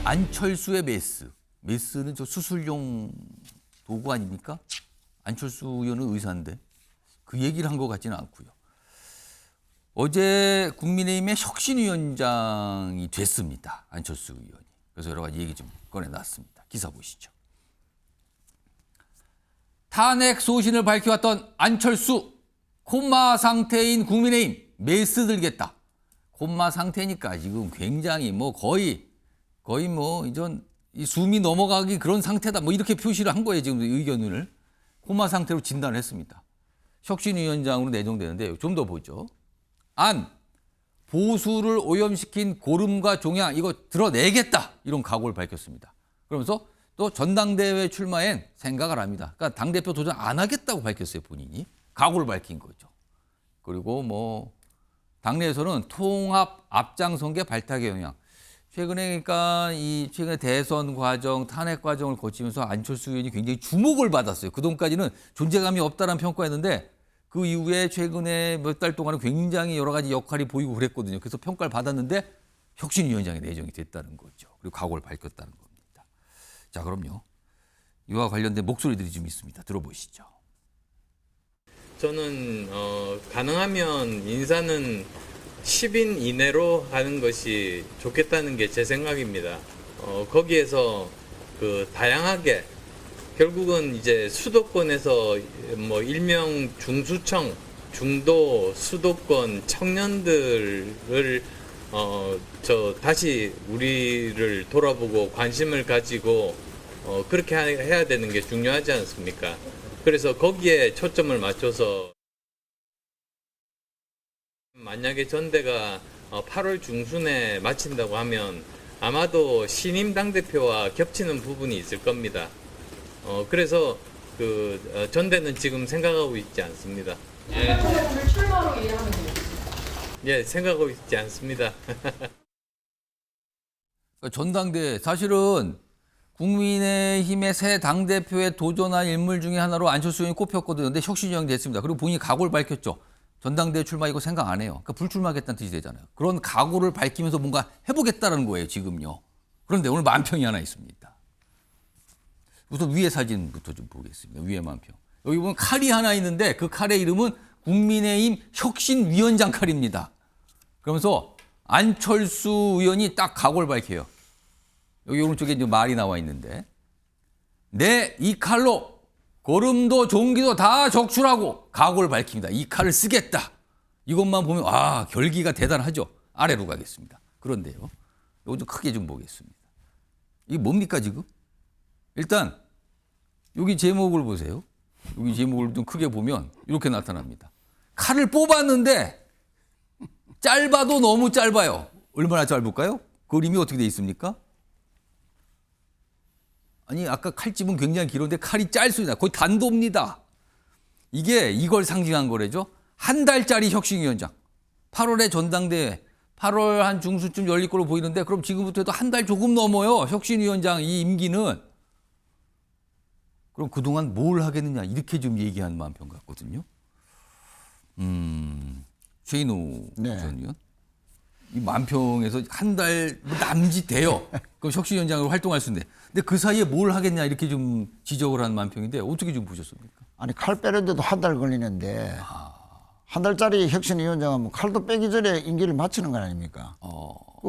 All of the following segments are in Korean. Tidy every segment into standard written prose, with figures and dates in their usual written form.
안철수의 메스. 메스는 저 수술용 도구 아닙니까? 안철수 의원은 의사인데 그 얘기를 한 것 같지는 않고요. 어제 국민의힘의 혁신위원장이 됐습니다. 안철수 의원이. 그래서 여러 가지 얘기 좀 꺼내놨습니다. 기사 보시죠. 탄핵 소신을 밝혀왔던 안철수. 콤마 상태인 국민의힘 메스 들겠다. 콤마 상태니까 지금 굉장히 뭐 거의 뭐 이전 이 숨이 넘어가기 그런 상태다. 뭐 이렇게 표시를 한 거예요. 지금 의견을. 콤마 상태로 진단을 했습니다. 혁신위원장으로 내정되는데 좀 더 보죠. 안, 보수를 오염시킨 고름과 종양 이거 드러내겠다. 이런 각오를 밝혔습니다. 그러면서 또 전당대회 출마엔 생각을 합니다. 그러니까 당대표 도전 안 하겠다고 밝혔어요. 본인이. 각오를 밝힌 거죠. 그리고 뭐 당내에서는 통합 앞장선 게 발탁의 영향. 최근에 그러니까 최근에 대선 과정, 탄핵 과정을 거치면서 안철수 의원이 굉장히 주목을 받았어요. 그동안까지는 존재감이 없다는 평가였는데 그 이후에 최근에 몇 달 동안은 굉장히 여러 가지 역할이 보이고 그랬거든요. 그래서 평가를 받았는데 혁신위원장에 내정이 됐다는 거죠. 그리고 각오를 밝혔다는 겁니다. 자, 그럼요. 이와 관련된 목소리들이 좀 있습니다. 들어보시죠. 저는 가능하면 인사는 10인 이내로 하는 것이 좋겠다는 게 제 생각입니다. 거기에서 그 다양하게 결국은 이제 수도권에서 뭐 일명 중수청, 중도, 수도권 청년들을 다시 우리를 돌아보고 관심을 가지고 그렇게 해야 되는 게 중요하지 않습니까? 그래서 거기에 초점을 맞춰서 만약에 전대가 8월 중순에 마친다고 하면 아마도 신임 당대표와 겹치는 부분이 있을 겁니다. 그래서 그 전대는 지금 생각하고 있지 않습니다. 오늘 출마로 일하는 거예요? 예, 생각하고 있지 않습니다. 전당대회 사실은 국민의힘의 새 당대표에 도전한 인물 중에 하나로 안철수 의원이 꼽혔거든요. 근데 혁신위원장이 됐습니다. 그리고 본인이 각오를 밝혔죠. 전당대회 출마 이거 생각 안 해요. 그러니까 불출마하겠다는 뜻이 되잖아요. 그런 각오를 밝히면서 뭔가 해보겠다는 거예요, 지금요. 그런데 오늘 만평이 하나 있습니다. 우선 위에 사진부터 좀 보겠습니다. 위에 만평. 여기 보면 칼이 하나 있는데 그 칼의 이름은 국민의힘 혁신위원장 칼입니다. 그러면서 안철수 의원이 딱 각오를 밝혀요. 여기 오른쪽에 이제 말이 나와 있는데 이 칼로 고름도 종기도 다 적출하고 각오를 밝힙니다. 이 칼을 쓰겠다. 이것만 보면 결기가 대단하죠. 아래로 가겠습니다. 그런데요. 이거 좀 크게 좀 보겠습니다. 이게 뭡니까 지금? 일단 여기 제목을 보세요. 여기 제목을 좀 크게 보면 이렇게 나타납니다. 칼을 뽑았는데 짧아도 너무 짧아요. 얼마나 짧을까요? 그림이 어떻게 돼 있습니까? 아니 아까 칼집은 굉장히 길었는데 칼이 짧습니다. 거의 단도입니다. 이게 이걸 상징한 거래죠. 한 달짜리 혁신위원장. 8월에 전당대회. 8월 한 중순쯤 열릴 걸로 보이는데 그럼 지금부터 해도 한 달 조금 넘어요. 혁신위원장 이 임기는. 그럼 그동안 뭘 하겠느냐 이렇게 좀 얘기한 만평 같거든요. 최인호 전 의원. 이 만평에서 한 달 남짓 돼요. 그럼 혁신위원장으로 활동할 수 있는데. 근데 그 사이에 뭘 하겠냐 이렇게 좀 지적을 한 만평인데 어떻게 좀 보셨습니까? 아니 칼 빼는데도 한 달 걸리는데 한 달짜리 혁신위원장은 칼도 빼기 전에 임기를 마치는 거 아닙니까?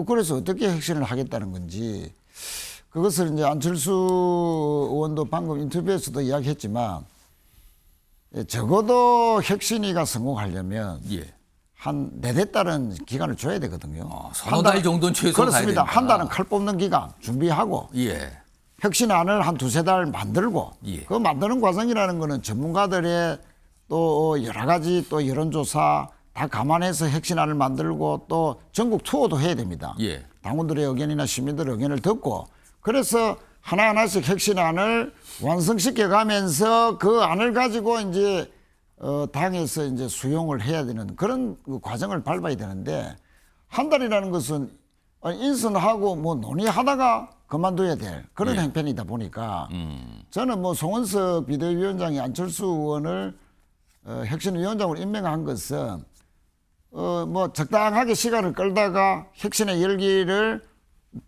그래서 어떻게 혁신을 하겠다는 건지 그것을 이제 안철수 의원도 방금 인터뷰에서도 이야기했지만 적어도 혁신위가 성공하려면 한 4달은 기간을 줘야 되거든요. 서너 달 정도는 최소 그렇습니다. 가야 한 달은 칼 뽑는 기간 준비하고 혁신안을 한 2-3달 만들고 그 만드는 과정이라는 거는 전문가들의 또 여러 가지 또 여론조사 다 감안해서 혁신안을 만들고 또 전국 투어도 해야 됩니다. 당원들의 의견이나 시민들의 의견을 듣고 그래서 하나하나씩 혁신안을 완성시켜 가면서 그 안을 가지고 이제 당에서 이제 수용을 해야 되는 그런 그 과정을 밟아야 되는데 한 달이라는 것은 인선하고 뭐 논의하다가 그만둬야 될 그런 형편이다 보니까 저는 뭐 송원석 비대위원장이 안철수 의원을 혁신위원장으로 임명한 것은 뭐 적당하게 시간을 끌다가 혁신의 열기를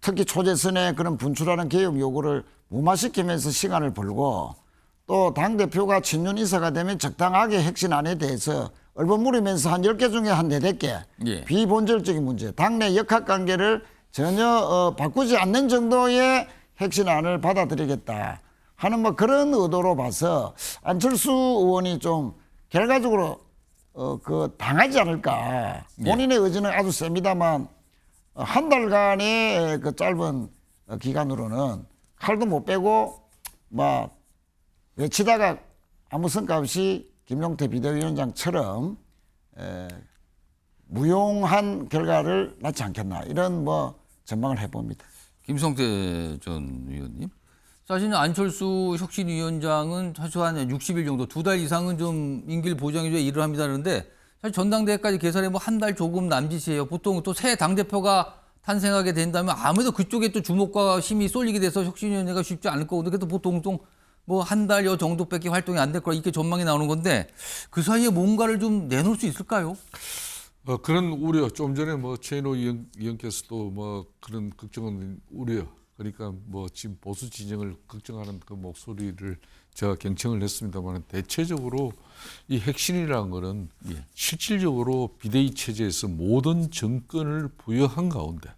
특히 초재선의 그런 분출하는 개혁 요구를 무마시키면서 시간을 벌고 또 당대표가 친윤 인사가 되면 적당하게 핵심안에 대해서 얼버무리면서 한 10개 중에 한 4개 예. 비본질적인 문제, 당내 역학관계를 전혀 바꾸지 않는 정도의 핵심안을 받아들이겠다 하는 뭐 그런 의도로 봐서 안철수 의원이 좀 결과적으로 그 당하지 않을까. 본인의 의지는 아주 셉니다만 한 달간의 그 짧은 기간으로는 칼도 못 빼고 막 외치다가 아무 성과 없이 김용태 비대위원장처럼 무용한 결과를 낳지 않겠나 이런 뭐 전망을 해봅니다. 김성태 전 의원님. 사실은 안철수 혁신위원장은 최소한 60일 정도 2달 이상은 좀 임기를 보장해줘야 일을 합니다 그러는데 사실 전당대회까지 계산해 뭐 한 달 조금 남짓이에요. 보통 또 새 당대표가 탄생하게 된다면 아무래도 그쪽에 또 주목과 힘이 쏠리게 돼서 혁신위원회가 쉽지 않을 거거든요. 그래도 보통 뭐 한 달여 정도밖에 활동이 안 될 거라 이렇게 전망이 나오는 건데 그 사이에 뭔가를 좀 내놓을 수 있을까요? 그런 우려, 좀 전에 뭐 최인호 의원께서도 뭐 그런 걱정은 우려, 그러니까 뭐 지금 보수 진영을 걱정하는 그 목소리를 제가 경청을 했습니다만 대체적으로 이 핵심이라는 거는 실질적으로 비대위 체제에서 모든 정권을 부여한 가운데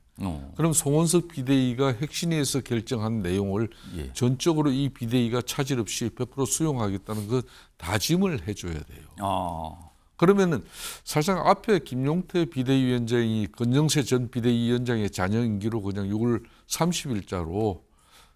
그럼 송원석 비대위가 핵심위에서 결정한 내용을 전적으로 이 비대위가 차질 없이 100% 수용하겠다는 그 다짐을 해줘야 돼요. 그러면은 사실상 앞에 김용태 비대위원장이 건정세 전 비대위원장의 자녀 임기로 그냥 6월 30일자로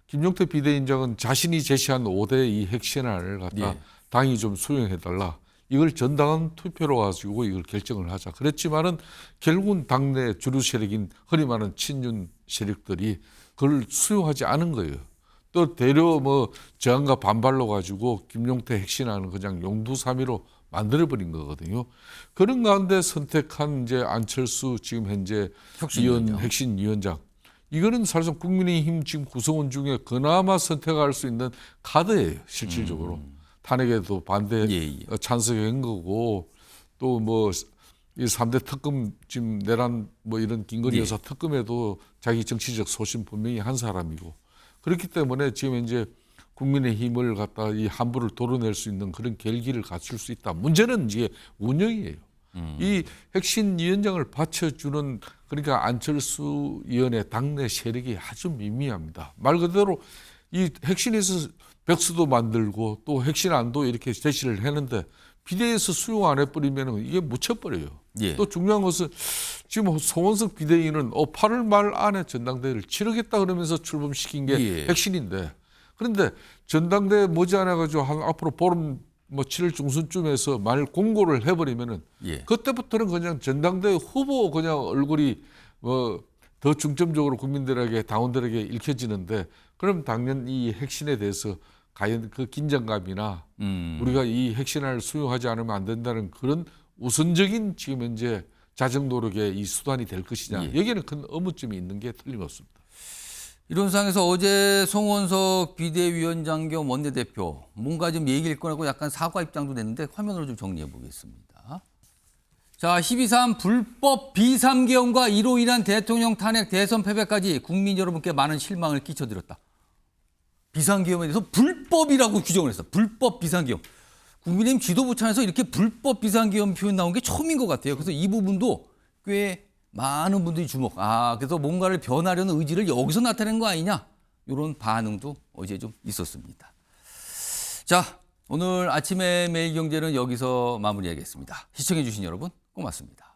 김용태 비대위원장은 자신이 제시한 5대 이 핵심안을 갖다 당이 좀 수용해달라. 이걸 전당원 투표로 가지고 이걸 결정을 하자. 그랬지만은 결국은 당내 주류 세력인 흔히 말하는 친윤 세력들이 그걸 수용하지 않은 거예요. 또 대려 뭐 저항과 반발로 가지고 김용태 핵심안을 그냥 용두사미로 만들어버린 거거든요. 그런 가운데 선택한 이제 안철수 지금 현재 핵심위원장. 이거는 사실상 국민의힘 지금 구성원 중에 그나마 선택할 수 있는 카드예요. 실질적으로. 탄핵에도 반대 찬성한 거고 또 뭐 이 3대 특검 지금 내란 뭐 이런 김건희 여사 특검에도 자기 정치적 소신 분명히 한 사람이고 그렇기 때문에 지금 이제 국민의힘을 갖다 이 함부를 도려낼 수 있는 그런 결기를 갖출 수 있다. 문제는 이제 운영이에요. 이 핵심위원장을 받쳐주는 그러니까 안철수 의원의 당내 세력이 아주 미미합니다. 말 그대로 이 핵심에서 백수도 만들고 또 핵심안도 이렇게 제시를 했는데 비대위에서 수용 안 해버리면 이게 묻혀버려요. 또 중요한 것은 지금 송원석 비대위는 8월 말 안에 전당대회를 치르겠다 그러면서 출범시킨 게 핵심인데 그런데 전당대회 머지않아 가지고 한 앞으로 보름 뭐 7월 중순쯤에서 말 공고를 해버리면은 그때부터는 그냥 전당대회 후보 그냥 얼굴이 뭐 더 중점적으로 국민들에게 당원들에게 읽혀지는데 그럼 당연 이 핵심에 대해서 과연 그 긴장감이나 우리가 이 핵심을 수용하지 않으면 안 된다는 그런 우선적인 지금 현재 자정 노력의 이 수단이 될 것이냐 여기에는 큰 의문점이 있는 게 틀림없습니다. 이런 상황에서 어제 송원석 비대위원장 겸 원내대표 뭔가 좀 얘기를 꺼내고 약간 사과 입장도 냈는데 화면으로 좀 정리해 보겠습니다. 자, 12.3 불법 비상계엄과 이로 인한 대통령 탄핵 대선 패배까지 국민 여러분께 많은 실망을 끼쳐드렸다. 비상계엄에 대해서 불법이라고 규정을 했어. 불법 비상계엄. 국민의힘 지도부 차에서 이렇게 불법 비상계엄 표현 나온 게 처음인 것 같아요. 그래서 이 부분도 꽤 많은 분들이 주목. 그래서 뭔가를 변하려는 의지를 여기서 나타낸 거 아니냐. 이런 반응도 어제 좀 있었습니다. 자, 오늘 아침의 매일경제는 여기서 마무리하겠습니다. 시청해 주신 여러분 고맙습니다.